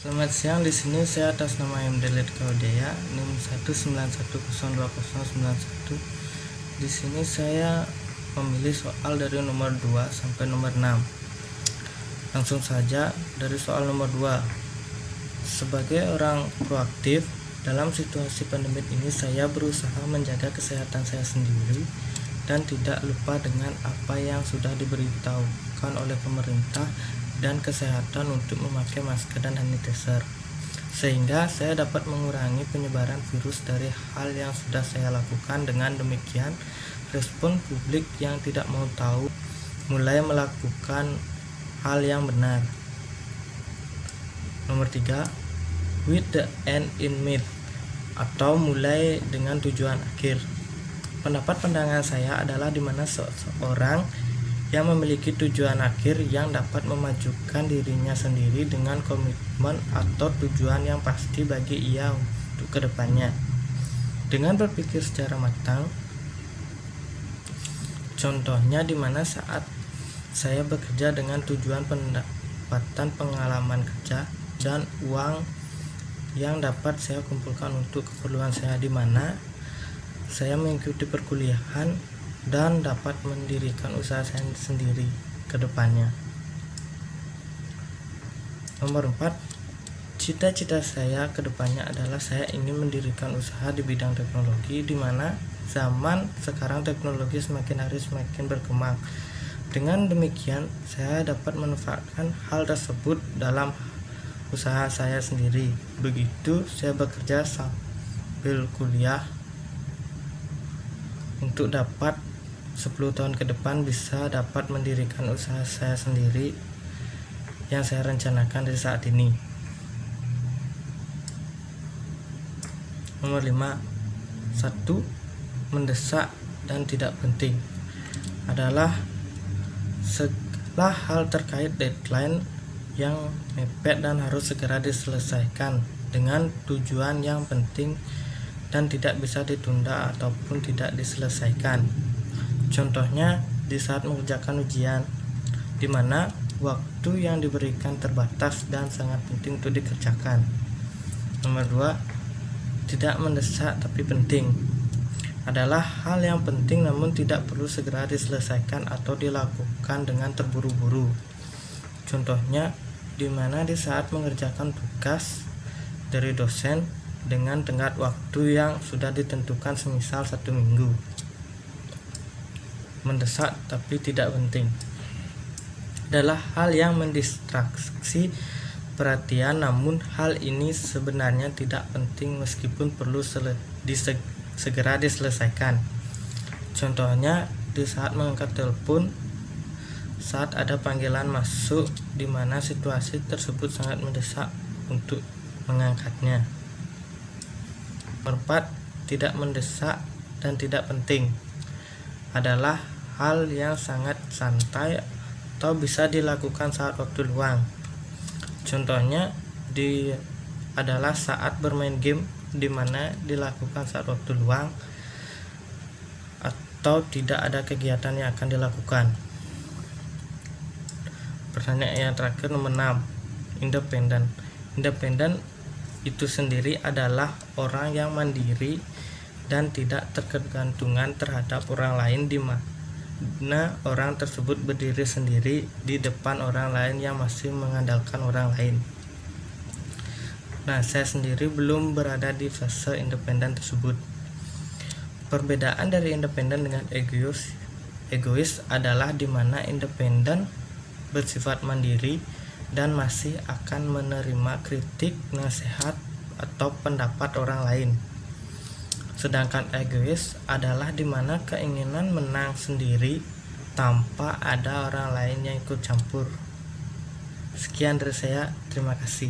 Selamat siang, di sini saya atas nama Mdelet Kaudea, NIM 191020091. Di sini saya memilih soal dari nomor 2 sampai nomor 6. Langsung saja dari soal nomor 2. Sebagai orang proaktif dalam situasi pandemi ini, saya berusaha menjaga kesehatan saya sendiri dan tidak lupa dengan apa yang sudah diberitahukan oleh pemerintah dan kesehatan untuk memakai masker dan sanitizer, sehingga saya dapat mengurangi penyebaran virus. Dari hal yang sudah saya lakukan, dengan demikian respon publik yang tidak mau tahu mulai melakukan hal yang benar. Nomor 3, with the end in mind, atau mulai dengan tujuan akhir. Pendapat pandangan saya adalah di mana seseorang yang memiliki tujuan akhir yang dapat memajukan dirinya sendiri dengan komitmen atau tujuan yang pasti bagi ia untuk kedepannya. Dengan berpikir secara matang, contohnya di mana saat saya bekerja dengan tujuan pendapatan pengalaman kerja dan uang yang dapat saya kumpulkan untuk keperluan saya, di mana saya mengikuti perkuliahan dan dapat mendirikan usaha saya sendiri ke depannya. Nomor 4, cita-cita saya ke depannya adalah saya ingin mendirikan usaha di bidang teknologi, di mana zaman sekarang teknologi semakin hari semakin berkembang. Dengan demikian saya dapat memanfaatkan hal tersebut dalam usaha saya sendiri. Begitu saya bekerja sambil kuliah untuk dapat 10 tahun ke depan bisa dapat mendirikan usaha saya sendiri yang saya rencanakan dari saat ini. Nomor 5, 1, mendesak dan tidak penting adalah segala hal terkait deadline yang mepet dan harus segera diselesaikan dengan tujuan yang penting dan tidak bisa ditunda ataupun tidak diselesaikan. Contohnya di saat mengerjakan ujian, di mana waktu yang diberikan terbatas dan sangat penting untuk dikerjakan. Nomor 2, tidak mendesak tapi penting adalah hal yang penting namun tidak perlu segera diselesaikan atau dilakukan dengan terburu-buru. Contohnya di mana di saat mengerjakan tugas dari dosen dengan tenggat waktu yang sudah ditentukan, semisal 1 minggu. Mendesak tapi tidak penting adalah hal yang mendistraksi perhatian, namun hal ini sebenarnya tidak penting meskipun perlu segera diselesaikan. Contohnya di saat mengangkat telepon saat ada panggilan masuk, di mana situasi tersebut sangat mendesak untuk mengangkatnya. Nomor 4, tidak mendesak dan tidak penting adalah hal yang sangat santai atau bisa dilakukan saat waktu luang. Contohnya adalah saat bermain game, di mana dilakukan saat waktu luang atau tidak ada kegiatan yang akan dilakukan. Pertanyaan yang terakhir, nomor 6, independen. Independen itu sendiri adalah orang yang mandiri dan tidak tergantungan terhadap orang lain, di mana orang tersebut berdiri sendiri di depan orang lain yang masih mengandalkan orang lain. Nah, saya sendiri belum berada di fase independen tersebut. Perbedaan dari independen dengan egois adalah di mana independen bersifat mandiri dan masih akan menerima kritik, nasihat, atau pendapat orang lain. Sedangkan egois adalah di mana keinginan menang sendiri tanpa ada orang lain yang ikut campur. Sekian dari saya, terima kasih.